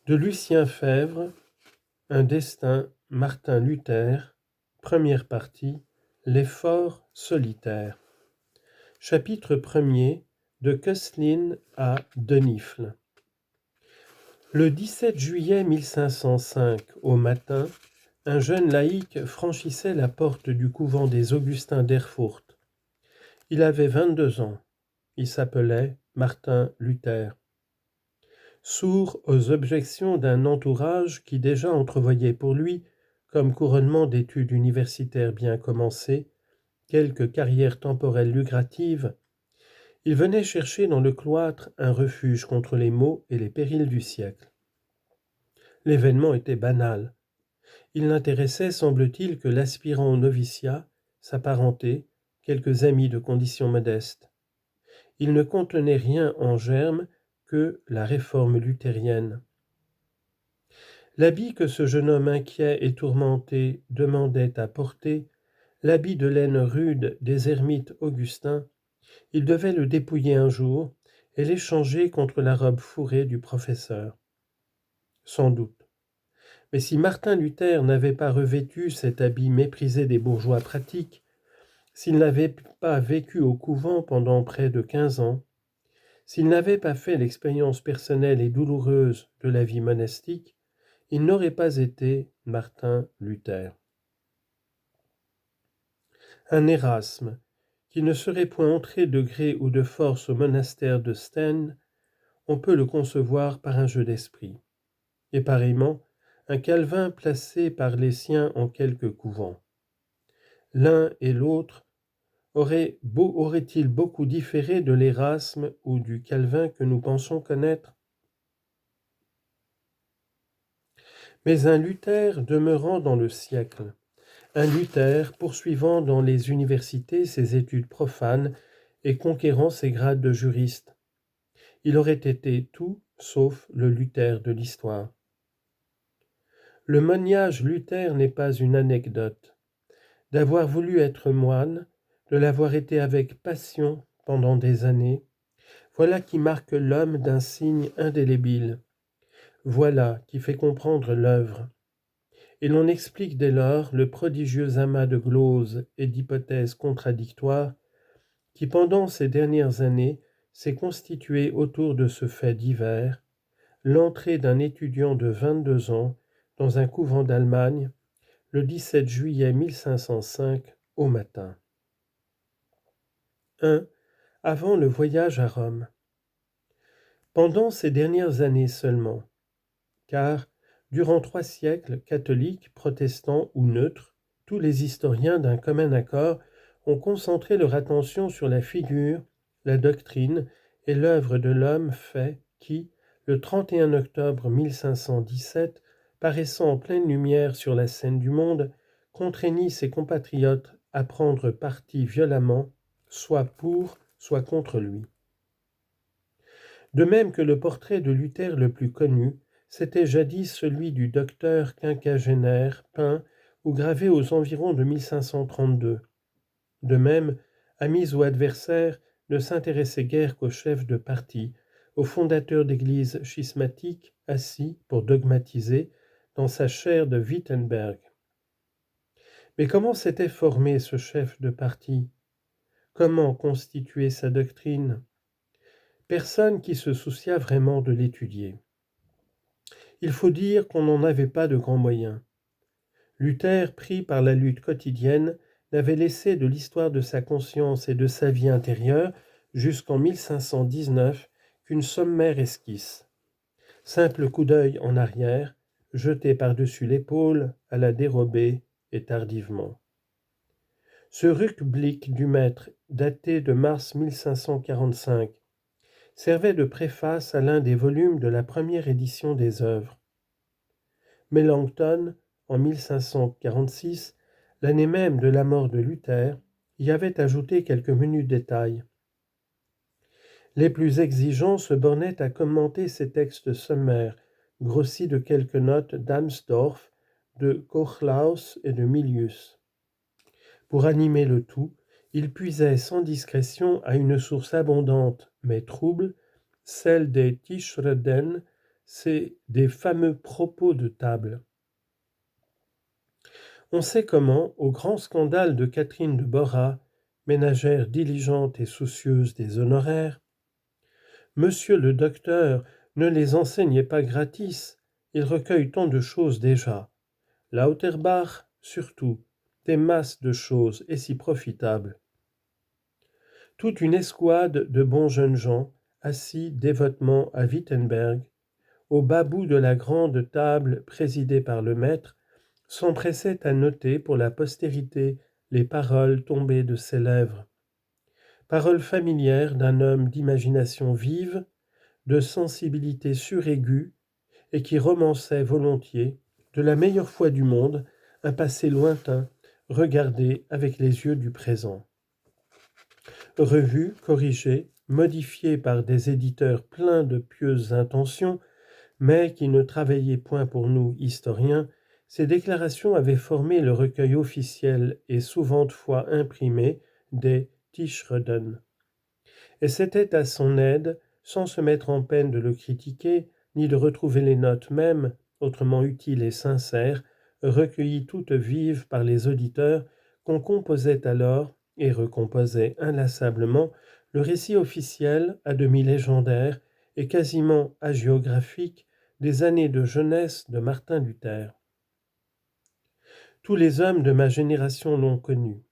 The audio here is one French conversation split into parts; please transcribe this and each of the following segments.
De Lucien Febvre, Un destin, Martin Luther, première partie, L'effort solitaire. Chapitre 1er, de Köslin à Denifle. Le 17 juillet 1505, au matin, un jeune laïc franchissait la porte du couvent des Augustins d'Erfurt. Il avait 22 ans. Il s'appelait Martin Luther. Sourd aux objections d'un entourage qui déjà entrevoyait pour lui, comme couronnement d'études universitaires bien commencées, quelque carrière temporelle lucrative, il venait chercher dans le cloître un refuge contre les maux et les périls du siècle. L'événement était banal. Il n'intéressait, semble-t-il, que l'aspirant au noviciat, sa parenté, quelques amis de condition modeste. Il ne contenait rien en germe que la réforme luthérienne. L'habit que ce jeune homme inquiet et tourmenté demandait à porter, l'habit de laine rude des ermites augustins, il devait le dépouiller un jour et l'échanger contre la robe fourrée du professeur. Sans doute. Mais si Martin Luther n'avait pas revêtu cet habit méprisé des bourgeois pratiques, s'il n'avait pas vécu au couvent pendant près de 15 ans, s'il n'avait pas fait l'expérience personnelle et douloureuse de la vie monastique, il n'aurait pas été Martin Luther. Un Érasme, qui ne serait point entré de gré ou de force au monastère de Sten, on peut le concevoir par un jeu d'esprit. Et pareillement, un Calvin placé par les siens en quelque couvent. L'un et l'autre auraient-ils beaucoup différé de l'Érasme ou du Calvin que nous pensons connaître ? Mais un Luther demeurant dans le siècle, un Luther poursuivant dans les universités ses études profanes et conquérant ses grades de juriste, il aurait été tout sauf le Luther de l'histoire. Le moniage Luther n'est pas une anecdote. D'avoir voulu être moine, de l'avoir été avec passion pendant des années, voilà qui marque l'homme d'un signe indélébile. Voilà qui fait comprendre l'œuvre. Et l'on explique dès lors le prodigieux amas de gloses et d'hypothèses contradictoires qui, pendant ces dernières années, s'est constitué autour de ce fait divers, l'entrée d'un étudiant de 22 ans dans un couvent d'Allemagne, le 17 juillet 1505 au matin. 1. Avant le voyage à Rome. Pendant ces dernières années seulement, car durant 3 siècles, catholiques, protestants ou neutres, tous les historiens d'un commun accord ont concentré leur attention sur la figure, la doctrine et l'œuvre de l'homme fait qui, le 31 octobre 1517, paraissant en pleine lumière sur la scène du monde, contraignit ses compatriotes à prendre parti violemment, soit pour, soit contre lui. De même que le portrait de Luther le plus connu, c'était jadis celui du docteur quinquagénaire peint ou gravé aux environs de 1532. De même, amis ou adversaires ne s'intéressaient guère qu'aux chefs de parti, au fondateur d'églises schismatiques assis, pour dogmatiser, dans sa chaire de Wittenberg. Mais comment s'était formé ce chef de parti ? Comment constituer sa doctrine ? Personne qui se souciât vraiment de l'étudier. Il faut dire qu'on n'en avait pas de grands moyens. Luther, pris par la lutte quotidienne, n'avait laissé de l'histoire de sa conscience et de sa vie intérieure jusqu'en 1519 qu'une sommaire esquisse. Simple coup d'œil en arrière, jeté par-dessus l'épaule, à la dérobée et tardivement. Ce rückblick du maître, daté de mars 1545, servait de préface à l'un des volumes de la première édition des œuvres. Melanchthon, en 1546, l'année même de la mort de Luther, y avait ajouté quelques menus détails. Les plus exigeants se bornaient à commenter ces textes sommaires, grossis de quelques notes d'Amsdorff, de Koechlaus et de Milius. Pour animer le tout, il puisait sans discrétion à une source abondante mais trouble, celle des Tischreden, c'est des fameux propos de table. On sait comment, au grand scandale de Catherine de Bora, ménagère diligente et soucieuse des honoraires, Monsieur le docteur ne les enseignait pas gratis, il recueille tant de choses déjà. Lauterbach, surtout, des masses de choses et si profitables. Toute une escouade de bons jeunes gens, assis dévotement à Wittenberg, au bas bout de la grande table présidée par le maître, s'empressait à noter pour la postérité les paroles tombées de ses lèvres. Paroles familières d'un homme d'imagination vive, de sensibilité suraiguë, et qui romançait volontiers, de la meilleure foi du monde, un passé lointain, regardé avec les yeux du présent. Revu, corrigé, modifié par des éditeurs pleins de pieuses intentions, mais qui ne travaillaient point pour nous, historiens, ces déclarations avaient formé le recueil officiel et souvent de fois imprimé des Tischreden. Et c'était à son aide, sans se mettre en peine de le critiquer, ni de retrouver les notes mêmes, autrement utiles et sincères, recueillies toutes vives par les auditeurs, qu'on composait alors et recomposait inlassablement le récit officiel, à demi légendaire et quasiment hagiographique, des années de jeunesse de Martin Luther. Tous les hommes de ma génération l'ont connu.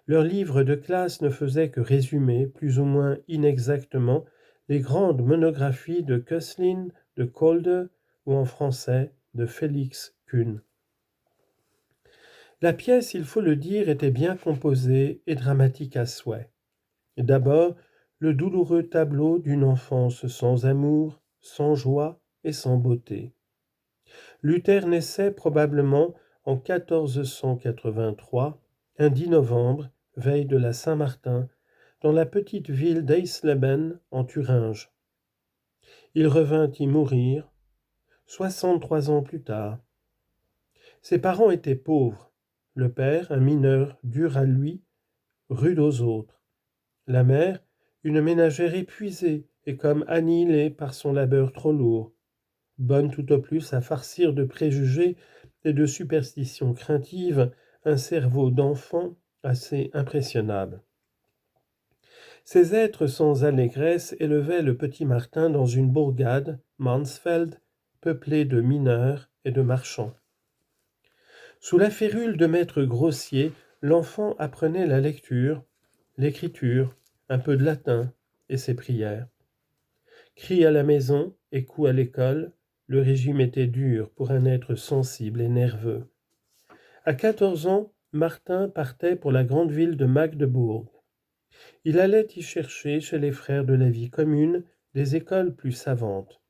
Leurs livres de classe ne faisaient que résumer, plus ou moins inexactement, les grandes monographies de Kösslin, de Kolde ou en français de Félix Kuhn. La pièce, il faut le dire, était bien composée et dramatique à souhait. D'abord, le douloureux tableau d'une enfance sans amour, sans joie et sans beauté. Luther naissait probablement en 1483, un 10 novembre, veille de la Saint-Martin, dans la petite ville d'Eisleben en Thuringe. Il revint y mourir 63 ans plus tard. Ses parents étaient pauvres. Le père, un mineur dur à lui, rude aux autres. La mère, une ménagère épuisée et comme annihilée par son labeur trop lourd, bonne tout au plus à farcir de préjugés et de superstitions craintives un cerveau d'enfant assez impressionnable. Ces êtres sans allégresse élevaient le petit Martin dans une bourgade, Mansfeld, peuplée de mineurs et de marchands. Sous la férule de maître grossier, l'enfant apprenait la lecture, l'écriture, un peu de latin et ses prières. Cris à la maison et coups à l'école, le régime était dur pour un être sensible et nerveux. À 14 ans, Martin partait pour la grande ville de Magdebourg. Il allait y chercher chez les frères de la vie commune des écoles plus savantes.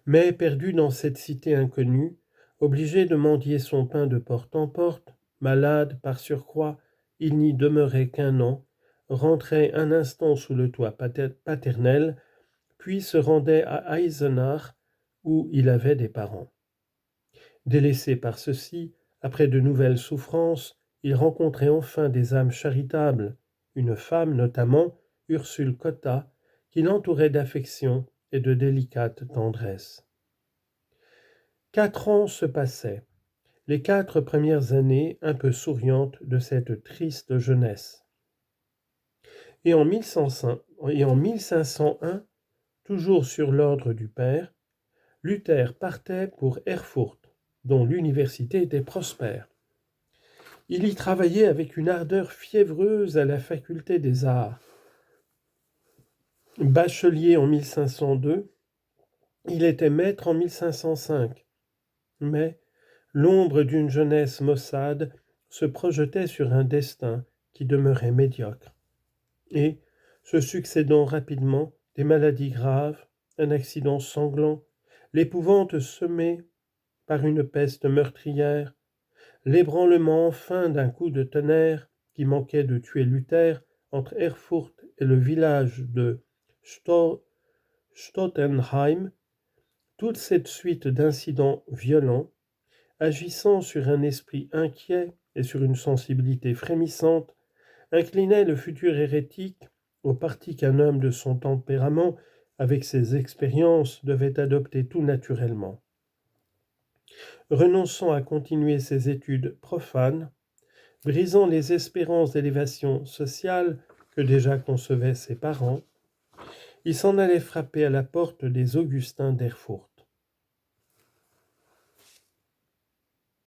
Mais perdu dans cette cité inconnue, obligé de mendier son pain de porte en porte, malade par surcroît, il n'y demeurait qu'un an, rentrait un instant sous le toit paternel, puis se rendait à Eisenach, où il avait des parents. Délaissé par ceux-ci, après de nouvelles souffrances, il rencontrait enfin des âmes charitables, une femme notamment, Ursule Cotta, qui l'entourait d'affection et de délicate tendresse. 4 ans se passaient, les 4 premières années un peu souriantes de cette triste jeunesse. Et en 1501, toujours sur l'ordre du père, Luther partait pour Erfurt, dont l'université était prospère. Il y travaillait avec une ardeur fiévreuse à la faculté des arts. Bachelier en 1502, il était maître en 1505. Mais l'ombre d'une jeunesse maussade se projetait sur un destin qui demeurait médiocre. Et, se succédant rapidement, des maladies graves, un accident sanglant, l'épouvante semée par une peste meurtrière, l'ébranlement enfin d'un coup de tonnerre qui manquait de tuer Luther entre Erfurt et le village de Stottenheim, toute cette suite d'incidents violents, agissant sur un esprit inquiet et sur une sensibilité frémissante, inclinait le futur hérétique, au parti qu'un homme de son tempérament avec ses expériences, devait adopter tout naturellement. Renonçant à continuer ses études profanes, brisant les espérances d'élévation sociale que déjà concevaient ses parents, il s'en allait frapper à la porte des Augustins d'Erfurt.